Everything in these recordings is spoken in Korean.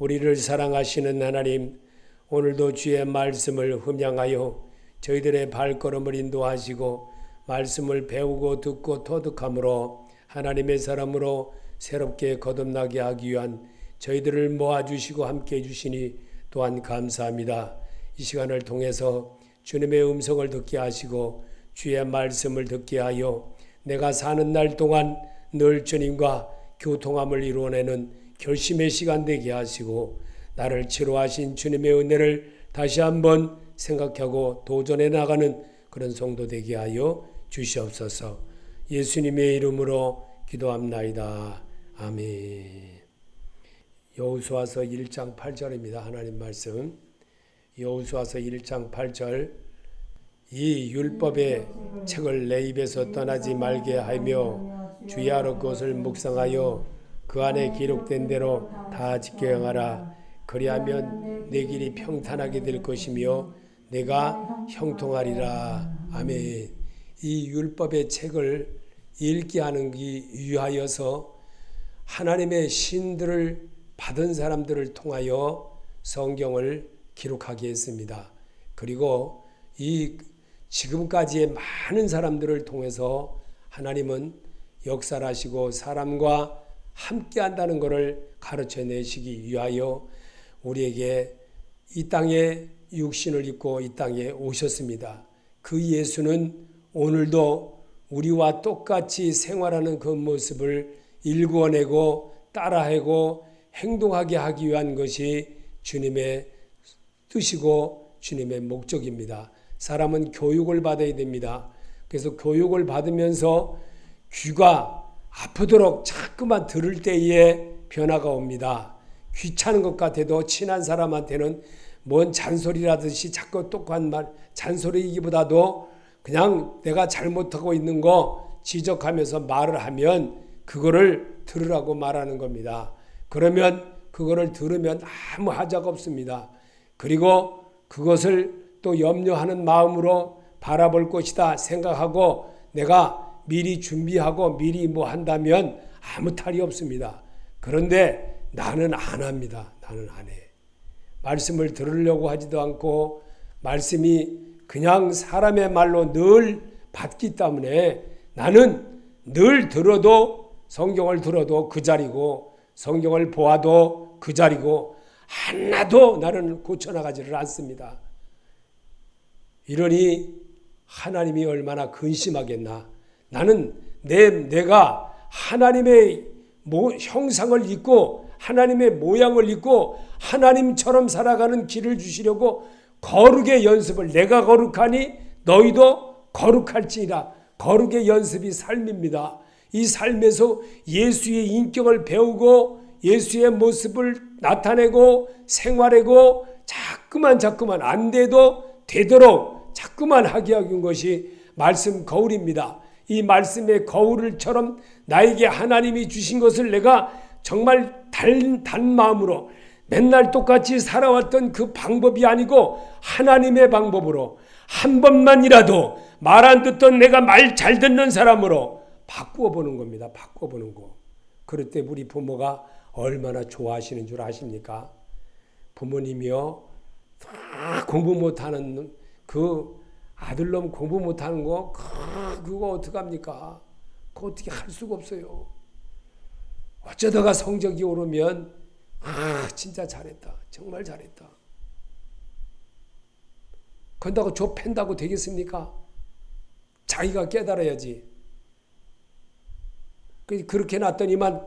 우리를 사랑하시는 하나님, 오늘도 주의 말씀을 흠양하여 저희들의 발걸음을 인도하시고 말씀을 배우고 듣고 터득함으로 하나님의 사람으로 새롭게 거듭나게 하기 위한 저희들을 모아주시고 함께해 주시니 또한 감사합니다. 이 시간을 통해서 주님의 음성을 듣게 하시고 주의 말씀을 듣게 하여 내가 사는 날 동안 늘 주님과 교통함을 이루어내는 결심의 시간 되게 하시고 나를 치료하신 주님의 은혜를 다시 한번 생각하고 도전해 나가는 그런 성도 되게 하여 주시옵소서. 예수님의 이름으로 기도합나이다. 아멘. 여호수아서 1장 8절입니다. 하나님 말씀. 여호수아서 1장 8절. 이 율법의 책을 내 입에서 떠나지 말게 하며 주야로 그것을 묵상하여 그 안에 기록된 대로 다 지켜 행하라. 그리하면 내 길이 평탄하게 될 것이며 내가 형통하리라. 아멘. 이 율법의 책을 읽게 하는 기 위하여서 하나님의 신들을 받은 사람들을 통하여 성경을 기록하게 했습니다. 그리고 이 지금까지의 많은 사람들을 통해서 하나님은 역사를 하시고 사람과 함께 한다는 것을 가르쳐 내시기 위하여 우리에게 이 땅에 육신을 입고 이 땅에 오셨습니다. 그 예수는 오늘도 우리와 똑같이 생활하는 그 모습을 일구어내고 따라하고 행동하게 하기 위한 것이 주님의 뜻이고 주님의 목적입니다. 사람은 교육을 받아야 됩니다. 그래서 교육을 받으면서 귀가 아프도록 자꾸만 들을 때에 변화가 옵니다. 귀찮은 것 같아도 친한 사람한테는 뭔 잔소리라듯이 자꾸 똑같은 말, 잔소리이기보다도 그냥 내가 잘못하고 있는 거 지적하면서 말을 하면 그거를 들으라고 말하는 겁니다. 그러면 그거를 들으면 아무 하자가 없습니다. 그리고 그것을 또 염려하는 마음으로 바라볼 것이다 생각하고 내가 미리 준비하고 미리 뭐 한다면 아무 탈이 없습니다. 그런데 나는 안 합니다. 나는 안 해. 말씀을 들으려고 하지도 않고 말씀이 그냥 사람의 말로 늘 받기 때문에 나는 늘 들어도 성경을 들어도 그 자리고 성경을 보아도 그 자리고 하나도 나는 고쳐나가지를 않습니다. 이러니 하나님이 얼마나 근심하겠나. 나는 내가 하나님의 형상을 입고 하나님의 모양을 입고 하나님처럼 살아가는 길을 주시려고 거룩의 연습을 내가 거룩하니 너희도 거룩할지니라. 거룩의 연습이 삶입니다. 이 삶에서 예수의 인격을 배우고 예수의 모습을 나타내고 생활하고 자꾸만 안 돼도 되도록 자꾸만 하게 하는 것이 말씀 거울입니다. 이 말씀의 거울처럼 나에게 하나님이 주신 것을 내가 정말 단 마음으로 맨날 똑같이 살아왔던 그 방법이 아니고 하나님의 방법으로 한 번만이라도 말 안 듣던 내가 말 잘 듣는 사람으로 바꾸어 보는 겁니다. 바꾸어 보는 거. 그럴 때 우리 부모가 얼마나 좋아하시는 줄 아십니까? 부모님이요. 다 공부 못하는 그 아들놈 공부 못하는 거 그거 어떡합니까? 그거 어떻게 할 수가 없어요. 어쩌다가 성적이 오르면 진짜 잘했다. 정말 잘했다. 그런다고 저 팬다고 되겠습니까? 자기가 깨달아야지. 그렇게 놨더니만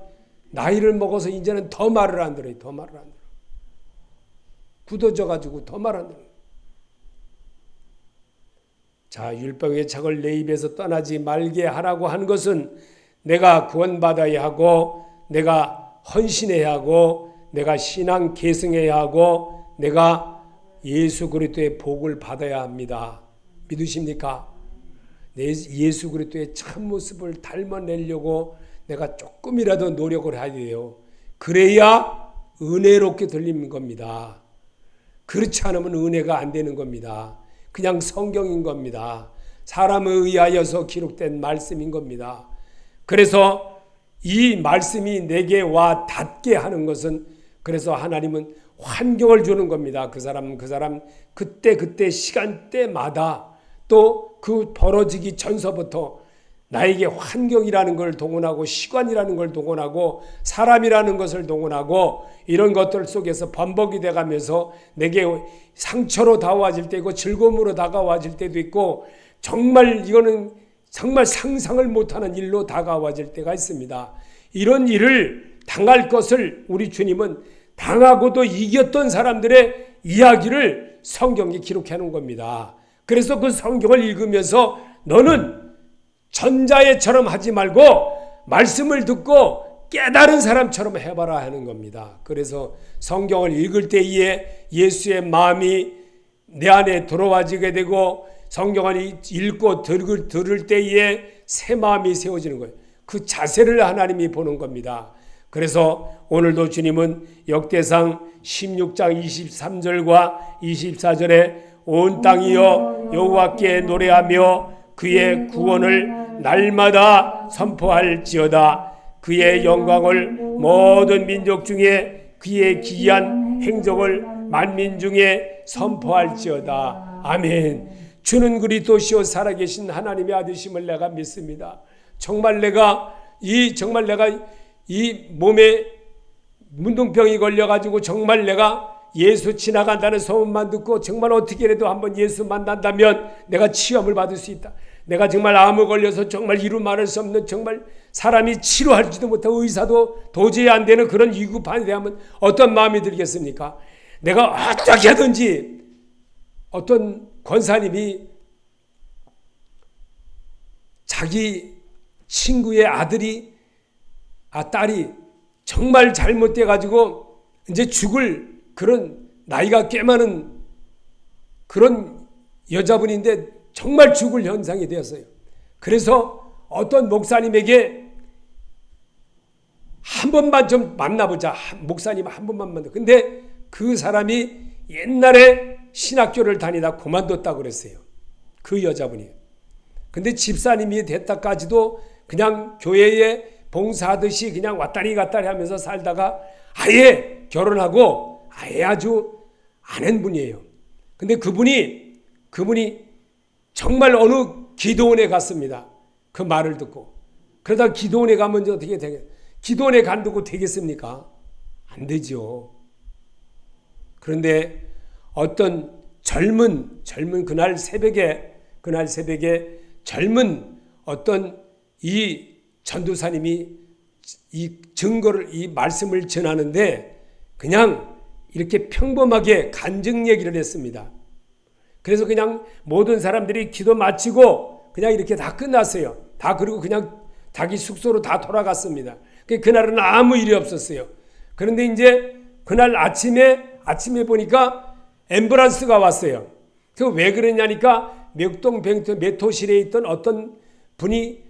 나이를 먹어서 이제는 더 말을 안 들어요. 더 말을 안 들어. 굳어져가지고 더 말 안 들어요. 자, 율법의 책을 내 입에서 떠나지 말게 하라고 한 것은 내가 구원받아야 하고 내가 헌신해야 하고 내가 신앙 계승해야 하고 내가 예수 그리스도의 복을 받아야 합니다. 믿으십니까? 예수 그리스도의 참모습을 닮아내려고 내가 조금이라도 노력을 해야 돼요. 그래야 은혜롭게 들리는 겁니다. 그렇지 않으면 은혜가 안 되는 겁니다. 그냥 성경인 겁니다. 사람에 의하여서 기록된 말씀인 겁니다. 그래서 이 말씀이 내게 와 닿게 하는 것은 그래서 하나님은 환경을 주는 겁니다. 그 사람 그때 시간대마다 또 그 벌어지기 전서부터 나에게 환경이라는 걸 동원하고 시간이라는 걸 동원하고 사람이라는 것을 동원하고 이런 것들 속에서 반복이 돼가면서 내게 상처로 다가와질 때고 즐거움으로 다가와질 때도 있고 정말 이거는 정말 상상을 못하는 일로 다가와질 때가 있습니다. 이런 일을 당할 것을 우리 주님은 당하고도 이겼던 사람들의 이야기를 성경에 기록해 놓은 겁니다. 그래서 그 성경을 읽으면서 너는 전자애처럼 하지 말고 말씀을 듣고 깨달은 사람처럼 해봐라 하는 겁니다. 그래서 성경을 읽을 때에 예수의 마음이 내 안에 들어와지게 되고 성경을 읽고 들을 때에 새 마음이 세워지는 거예요. 그 자세를 하나님이 보는 겁니다. 그래서 오늘도 주님은 역대상 16장 23절과 24절에 온 땅이여 여호와께 노래하며 그의 구원을 날마다 선포할지어다. 그의 영광을 모든 민족 중에 그의 기이한 행적을 만민 중에 선포할지어다. 아멘. 주는 그리스도시요 살아계신 하나님의 아들심을 내가 믿습니다. 정말 내가 이 몸에 문둥병이 걸려가지고 정말 내가 예수 지나간다는 소문만 듣고 정말 어떻게라도 한번 예수 만난다면 내가 치유함을 받을 수 있다. 내가 정말 암에 걸려서 정말 이루 말할 수 없는 정말 사람이 치료할지도 못하고 의사도 도저히 안 되는 그런 위급한에 대하면 어떤 마음이 들겠습니까? 내가 어떻게 하든지 어떤 권사님이 자기 친구의 딸이 정말 잘못돼 가지고 이제 죽을 그런 나이가 꽤 많은 그런 여자분인데 정말 죽을 현상이 되었어요. 그래서 어떤 목사님에게 한 번만 좀 만나보자. 목사님 한 번만 만나. 근데 그 사람이 옛날에 신학교를 다니다 그만뒀다고 그랬어요. 그 여자분이. 근데 집사님이 됐다까지도 그냥 교회에 봉사하듯이 그냥 왔다리 갔다리 하면서 살다가 아예 결혼하고 아예 아주 아는 분이에요. 근데 그분이 정말 어느 기도원에 갔습니다. 그 말을 듣고. 그러다 기도원에 가면 어떻게 되겠어요? 기도원에 간다고 되겠습니까? 안 되죠. 그런데 어떤 젊은 그날 새벽에 젊은 어떤 이 전도사님이 이 증거를 이 말씀을 전하는데 그냥 이렇게 평범하게 간증 얘기를 했습니다. 그래서 그냥 모든 사람들이 기도 마치고 그냥 이렇게 다 끝났어요. 다 그리고 그냥 자기 숙소로 다 돌아갔습니다. 그날은 아무 일이 없었어요. 그런데 이제 그날 아침에 보니까 앰뷸런스가 왔어요. 그 왜 그랬냐니까 맥동 메토실에 있던 어떤 분이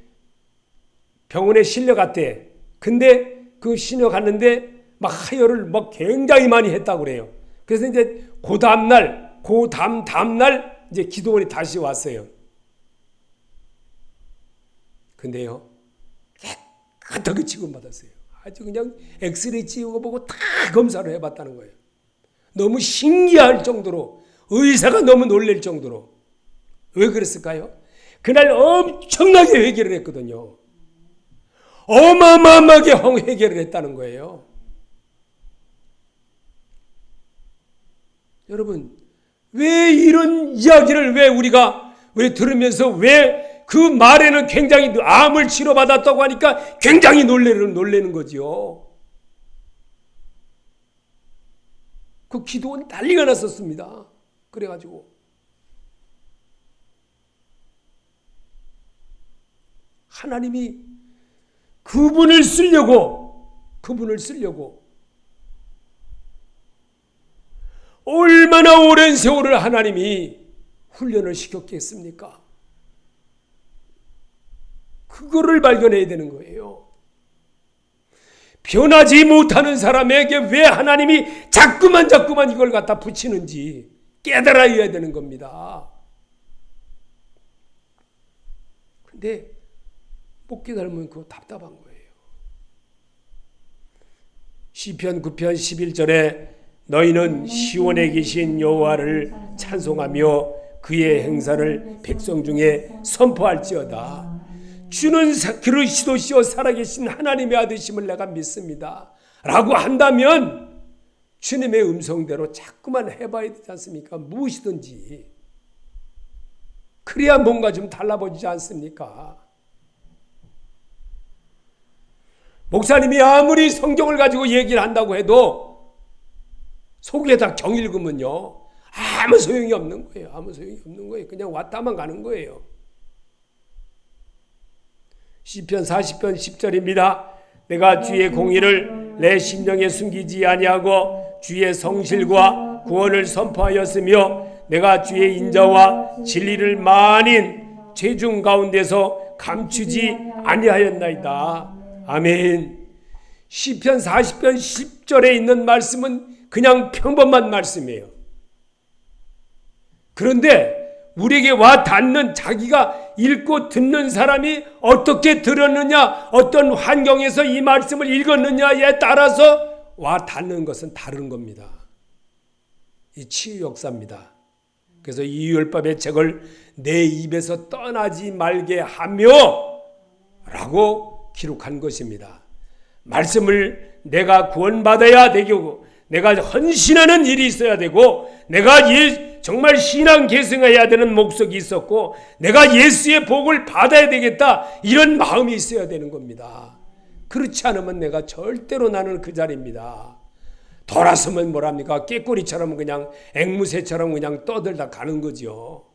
병원에 실려갔대. 근데 그 실려갔는데 막 하혈을 막 굉장히 많이 했다고 그래요. 그래서 이제 다음날 이제 기도원에 다시 왔어요. 근데요, 깨끗하게 취급받았어요. 아주 그냥 엑스레이 찍고 보고 다 검사를 해봤다는 거예요. 너무 신기할 정도로, 의사가 너무 놀랄 정도로. 왜 그랬을까요? 그날 엄청나게 회개를 했거든요. 어마어마하게 회개를 했다는 거예요. 여러분, 왜 이런 이야기를 우리가 들으면서 왜 그 말에는 굉장히 암을 치료받았다고 하니까 굉장히 놀라는 거지요. 그 기도원 난리가 났었습니다. 그래가지고 하나님이 그분을 쓰려고 얼마나 오랜 세월을 하나님이 훈련을 시켰겠습니까? 그거를 발견해야 되는 거예요. 변하지 못하는 사람에게 왜 하나님이 자꾸만 이걸 갖다 붙이는지 깨달아야 되는 겁니다. 근데 못 깨달으면 그거 답답한 거예요. 시편 9편 11절에 너희는 시온에 계신 여호와를 찬송하며 그의 행사를 백성 중에 선포할지어다. 주는 그리스도시요 살아계신 하나님의 아들심을 내가 믿습니다 라고 한다면 주님의 음성대로 자꾸만 해봐야 되지 않습니까? 무엇이든지. 그래야 뭔가 좀 달라보이지 않습니까? 목사님이 아무리 성경을 가지고 얘기를 한다고 해도 속에다 경 읽으면요 아무 소용이 없는 거예요. 아무 소용이 없는 거예요. 그냥 왔다만 가는 거예요. 시편 40편 10절입니다. 내가 주의 공의를 내 심령에 숨기지 아니하고 주의 성실과 구원을 선포하였으며 내가 주의 인자와 진리를 만인 죄중 가운데서 감추지 아니하였나이다. 아멘. 시편 40편 10절에 있는 말씀은 그냥 평범한 말씀이에요. 그런데 우리에게 와 닿는, 자기가 읽고 듣는 사람이 어떻게 들었느냐, 어떤 환경에서 이 말씀을 읽었느냐에 따라서 와 닿는 것은 다른 겁니다. 이 치유 역사입니다. 그래서 이 율법의 책을 내 입에서 떠나지 말게 하며 라고 기록한 것입니다. 말씀을 내가 구원받아야 되고, 내가 헌신하는 일이 있어야 되고, 내가 정말 신앙 계승해야 되는 목적이 있었고, 내가 예수의 복을 받아야 되겠다, 이런 마음이 있어야 되는 겁니다. 그렇지 않으면 내가 절대로 나는 그 자리입니다. 돌아서면 뭐랍니까? 깨꼬리처럼 그냥 앵무새처럼 그냥 떠들다 가는 거죠.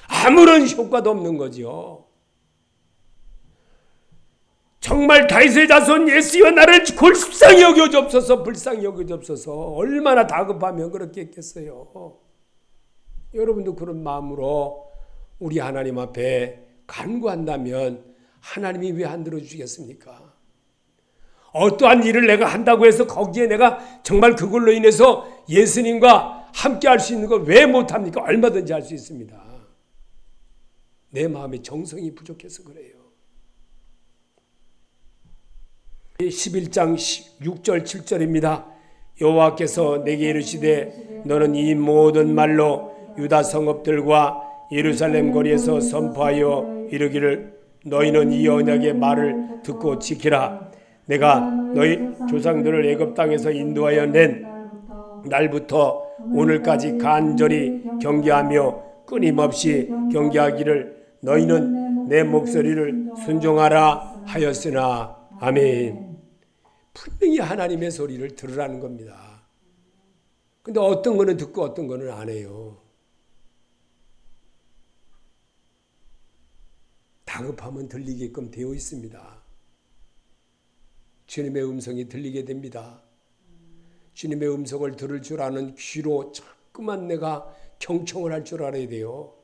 아무런 효과도 없는 거죠. 정말 다윗의 자손 예수여 나를 골상히 여겨주옵소서, 불쌍히 여겨주옵소서. 얼마나 다급하면 그렇게 했겠어요. 여러분도 그런 마음으로 우리 하나님 앞에 간구한다면 하나님이 왜 안 들어주시겠습니까? 어떠한 일을 내가 한다고 해서 거기에 내가 정말 그걸로 인해서 예수님과 함께 할 수 있는 거 왜 못합니까? 얼마든지 할 수 있습니다. 내 마음의 정성이 부족해서 그래요. 11장 6절 7절입니다. 여호와께서 내게 이르시되 너는 이 모든 말로 유다 성읍들과 예루살렘 거리에서 선포하여 이르기를 너희는 이 언약의 말을 듣고 지키라. 내가 너희 조상들을 애굽 땅에서 인도하여 낸 날부터 오늘까지 간절히 경계하며 끊임없이 경계하기를 너희는 내 목소리를 순종하라 하였으나. 아멘. 분명히 하나님의 소리를 들으라는 겁니다. 근데 어떤 거는 듣고 어떤 거는 안 해요. 다급하면 들리게끔 되어 있습니다. 주님의 음성이 들리게 됩니다. 주님의 음성을 들을 줄 아는 귀로 자꾸만 내가 경청을 할 줄 알아야 돼요.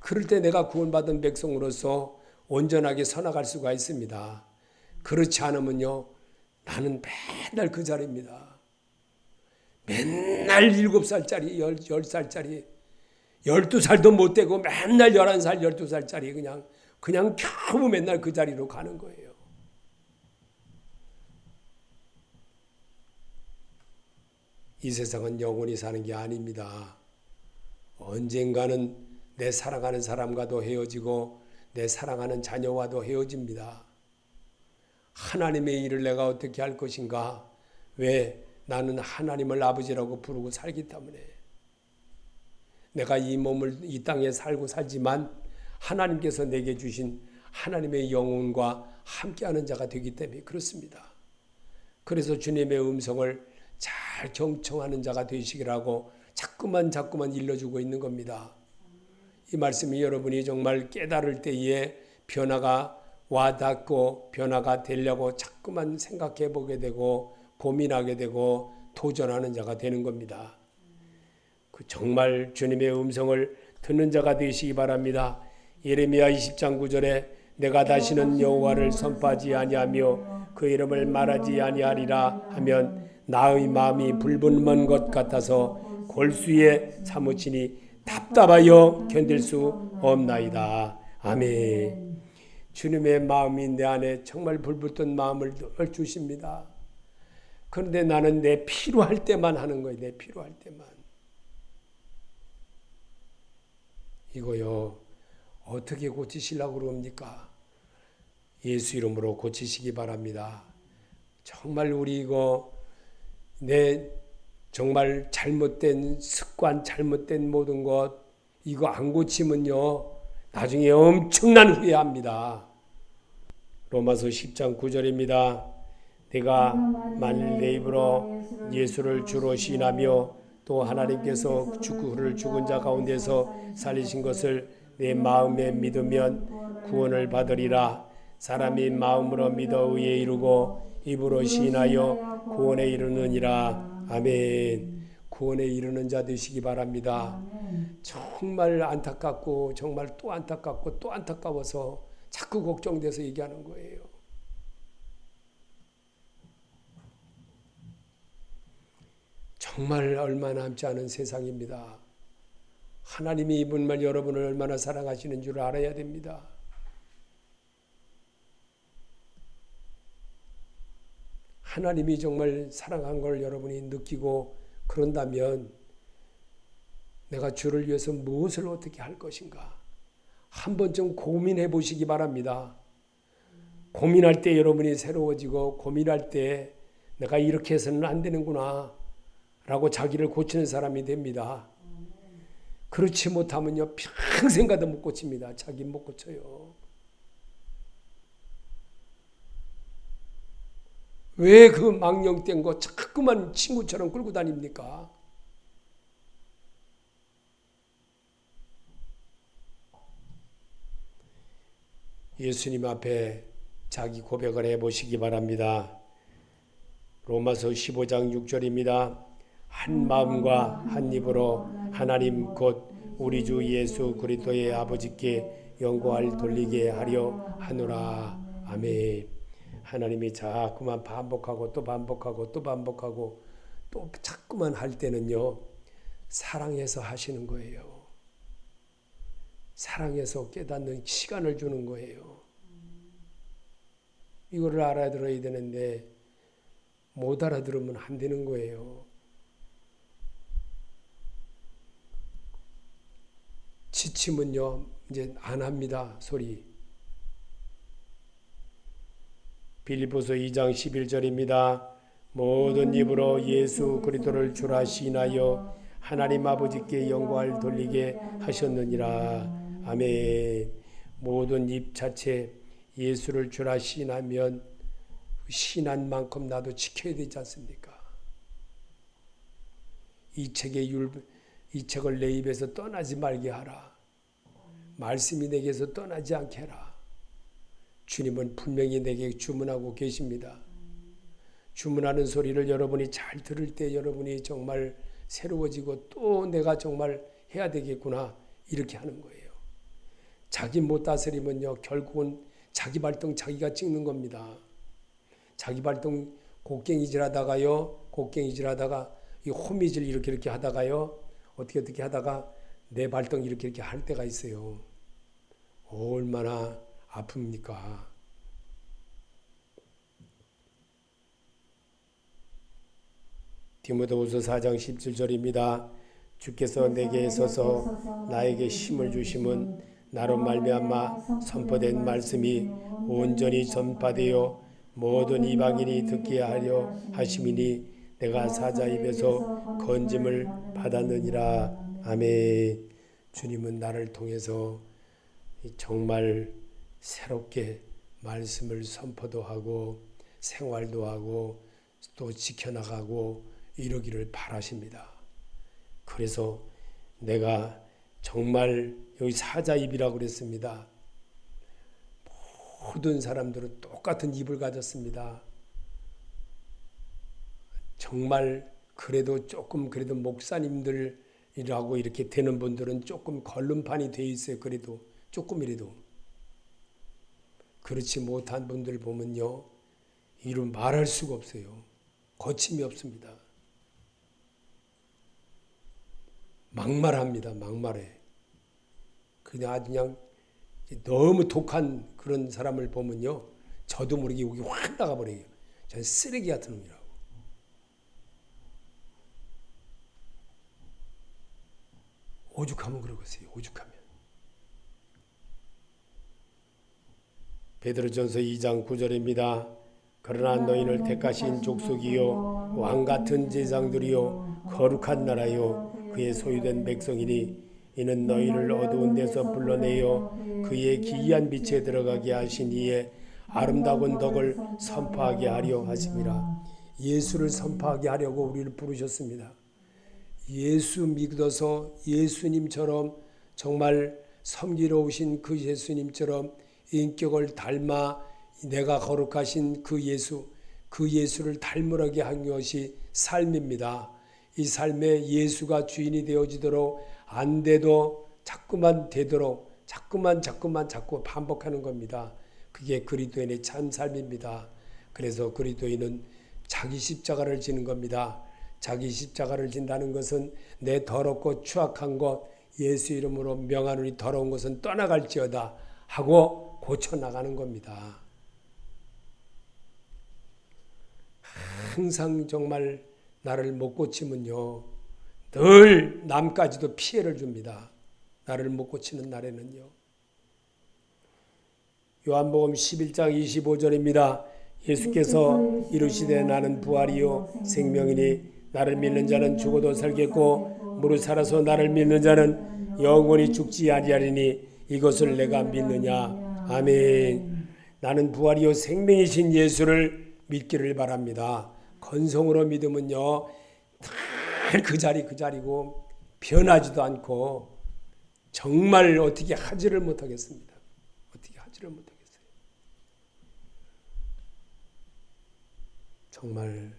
그럴 때 내가 구원받은 백성으로서 온전하게 서나갈 수가 있습니다. 그렇지 않으면요, 나는 맨날 그 자리입니다. 맨날 7살짜리, 10살짜리, 12살도 못 되고 맨날 11살, 12살짜리 그냥 겨우 맨날 그 자리로 가는 거예요. 이 세상은 영원히 사는 게 아닙니다. 언젠가는 내 사랑하는 사람과도 헤어지고 내 사랑하는 자녀와도 헤어집니다. 하나님의 일을 내가 어떻게 할 것인가? 왜? 나는 하나님을 아버지라고 부르고 살기 때문에. 내가 이 몸을 이 땅에 살지만 하나님께서 내게 주신 하나님의 영혼과 함께하는 자가 되기 때문에 그렇습니다. 그래서 주님의 음성을 잘 경청하는 자가 되시기라고 자꾸만 일러주고 있는 겁니다. 이 말씀이 여러분이 정말 깨달을 때에 변화가 와닿고 변화가 되려고 자꾸만 생각해 보게 되고 고민하게 되고 도전하는 자가 되는 겁니다. 정말 주님의 음성을 듣는 자가 되시기 바랍니다. 예레미야 20장 9절에 내가 다시는 여호와를 선포하지 아니하며 그 이름을 말하지 아니하리라 하면 나의 마음이 불붙는 것 같아서 골수에 사무치니 답답하여 견딜 수 없나이다. 아멘. 주님의 마음이 내 안에 정말 불붙은 마음을 늘 주십니다. 그런데 나는 내 필요할 때만 하는 거예요. 내 필요할 때만. 이거요. 어떻게 고치시려고 그럽니까? 예수 이름으로 고치시기 바랍니다. 정말 우리 이거 내 정말 잘못된 습관, 잘못된 모든 것 이거 안 고치면요. 나중에 엄청난 후회합니다. 로마서 10장 9절입니다. 내가 만일 내 입으로 예수를 주로 시인하며 또 하나님께서 그를 죽은 자 가운데서 살리신 것을 내 마음에 믿으면 구원을 받으리라. 사람이 마음으로 믿어 의에 이르고 입으로 시인하여 구원에 이르느니라. 아멘. 구원에 이르는 자 되시기 바랍니다. 정말 안타깝고 정말 또 안타깝고 또 안타까워서 자꾸 걱정돼서 얘기하는 거예요. 정말 얼마 남지 않은 세상입니다. 하나님이 이분만 여러분을 얼마나 사랑하시는 줄 알아야 됩니다. 하나님이 정말 사랑한 걸 여러분이 느끼고 그런다면 내가 주를 위해서 무엇을 어떻게 할 것인가? 한 번쯤 고민해 보시기 바랍니다. 고민할 때 여러분이 새로워지고 고민할 때 내가 이렇게 해서는 안 되는구나 라고 자기를 고치는 사람이 됩니다. 그렇지 못하면요 평생 가도 못 고칩니다. 자기 못 고쳐요. 왜 그 망령된 거 자꾸만 친구처럼 끌고 다닙니까? 예수님 앞에 자기 고백을 해보시기 바랍니다. 로마서 15장 6절입니다. 한 마음과 한 입으로 하나님 곧 우리 주 예수 그리스도의 아버지께 영광을 돌리게 하려 하노라. 아멘. 하나님이 자꾸만 반복하고 또 반복하고 또 반복하고 또 자꾸만 할 때는요. 사랑해서 하시는 거예요. 사랑해서 깨닫는 시간을 주는 거예요. 이거를 알아들어야 되는데 못 알아들으면 안 되는 거예요. 지치면요 이제 안 합니다. 소리. 빌립보서 2장 11절입니다. 모든 입으로 예수 그리스도를 주라 시인하여 하나님 아버지께 영광을 돌리게 하셨느니라. 아멘. 모든 입 자체 예수를 주라 시인하면 시인한 만큼 나도 지켜야 되지 않습니까? 이 책을 내 입에서 떠나지 말게 하라. 말씀이 내게서 떠나지 않게 하라. 주님은 분명히 내게 주문하고 계십니다. 주문하는 소리를 여러분이 잘 들을 때 여러분이 정말 새로워지고 또 내가 정말 해야 되겠구나 이렇게 하는 거예요. 자기 못 다스리면요 결국은 자기 발등 자기가 찍는 겁니다. 자기 발등 곡괭이질 하다가 이 호미질 이렇게 하다가요 어떻게 하다가 내 발등 이렇게 할 때가 있어요. 얼마나 아픕니까? 디모데후서 4장 17절입니다. 주께서 내게 서서 나에게 힘을 주심은 나로 말미암아 선포된 말씀이 온전히 전파되어 모든 이방인이 듣게 하려 하심이니 내가 사자 입에서 건짐을 받았느니라. 아멘. 주님은 나를 통해서 정말 새롭게 말씀을 선포도 하고 생활도 하고 또 지켜나가고 이러기를 바라십니다. 그래서 내가 정말 여기 사자입이라고 그랬습니다. 모든 사람들은 똑같은 입을 가졌습니다. 정말 그래도 목사님들이라고 이렇게 되는 분들은 조금 걸림판이 돼 있어요. 그래도 조금이라도. 그렇지 못한 분들 보면요. 이루 말할 수가 없어요. 거침이 없습니다. 막말합니다. 막말해. 그냥 너무 독한 그런 사람을 보면요. 저도 모르게 여기 확 나가버려요. 저는 쓰레기 같은 놈이라고. 오죽하면 그러겠어요. 오죽하면. 베드로전서 2장 9절입니다. 그러나 너희를 택하신 족속이요 왕같은 제사장들이요 거룩한 나라요 그의 소유된 백성이니 이는 너희를 어두운 데서 불러내어 그의 기이한 빛에 들어가게 하신 이의 아름다운 덕을 선포하게 하려 하심이라. 예수를 선포하게 하려고 우리를 부르셨습니다. 예수 믿어서 예수님처럼 정말 섬기러우신 그 예수님처럼 인격을 닮아 내가 거룩하신 그 예수를 닮으라게 한 것이 삶입니다. 이 삶에 예수가 주인이 되어지도록 안 돼도 자꾸만 되도록 자꾸 반복하는 겁니다. 그게 그리스도인의 참 삶입니다. 그래서 그리스도인은 자기 십자가를 지는 겁니다. 자기 십자가를 진다는 것은 내 더럽고 추악한 것 예수 이름으로 명하노니 더러운 것은 떠나갈지어다 하고 고쳐나가는 겁니다. 항상 정말 나를 못 고치면요 늘 남까지도 피해를 줍니다. 나를 못 고치는 날에는요. 요한복음 11장 25절입니다. 예수께서 이르시되 나는 부활이요 생명이니 나를 믿는 자는 죽어도 살겠고 무릇 살아서 나를 믿는 자는 영원히 죽지 아니하리니 이것을 내가 믿느냐. 아멘. 나는 부활이요 생명이신 예수를 믿기를 바랍니다. 건성으로 믿으면요 늘 그 자리고 변하지도 않고 정말 어떻게 하지를 못하겠습니다. 어떻게 하지를 못하겠어요. 정말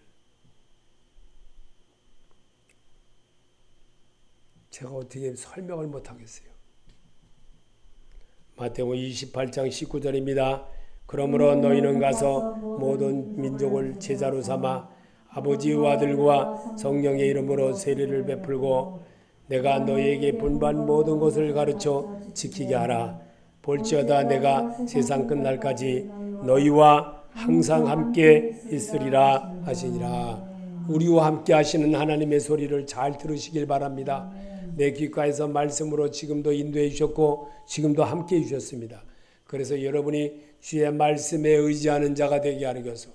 제가 어떻게 설명을 못하겠어요. 마태복음 28장 19절입니다. 그러므로 너희는 가서 모든 민족을 제자로 삼아 아버지와 아들과 성령의 이름으로 세례를 베풀고 내가 너희에게 분부한 모든 것을 가르쳐 지키게 하라. 볼지어다 내가 세상 끝날까지 너희와 항상 함께 있으리라 하시니라. 우리와 함께 하시는 하나님의 소리를 잘 들으시길 바랍니다. 내 귓가에서 말씀으로 지금도 인도해 주셨고 지금도 함께 해 주셨습니다. 그래서 여러분이 주의 말씀에 의지하는 자가 되게 하려서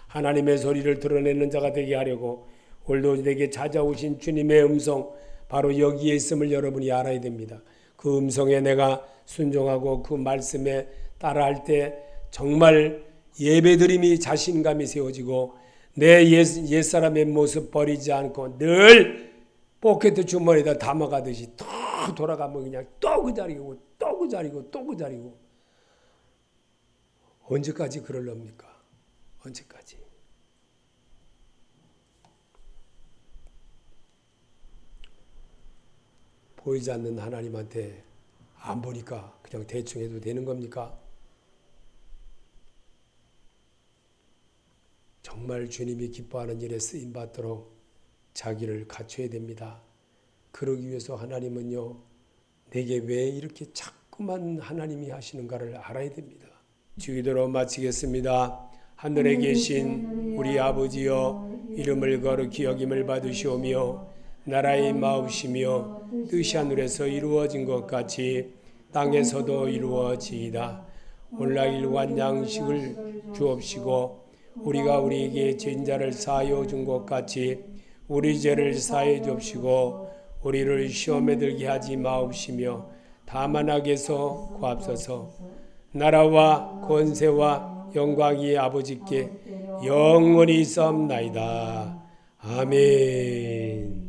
하나님의 소리를 드러내는 자가 되게 하려고 오늘도 내게 찾아오신 주님의 음성 바로 여기에 있음을 여러분이 알아야 됩니다. 그 음성에 내가 순종하고 그 말씀에 따라할 때 정말 예배드림이 자신감이 세워지고 내 옛사람의 모습 버리지 않고 늘 포켓 주머니에다 담아가듯이 또 돌아가면 그냥 또 그 자리고 또 그 자리고 또 그 자리고 언제까지 그럴랍니까? 언제까지? 보이지 않는 하나님한테 안 보니까 그냥 대충 해도 되는 겁니까? 정말 주님이 기뻐하는 일에 쓰임받도록 자기를 갖춰야 됩니다. 그러기 위해서 하나님은요, 내게 왜 이렇게 자꾸만 하나님이 하시는가를 알아야 됩니다. 주기도로 마치겠습니다. 하늘에 계신 우리 아버지여, 이름을 거룩히 여김을 받으시오며 나라의 마옵시며 뜻이 하늘에서 이루어진 것 같이 땅에서도 이루어지이다. 오늘날 일관 양식을 주옵시고 우리가 우리에게 죄인자를 사하여 준 것 같이 우리 죄를 사해 주옵시고 우리를 시험에 들게 하지 마옵시며 다만 악에서 구하옵소서. 나라와 권세와 영광이 아버지께 영원히 있사옵나이다. 아멘.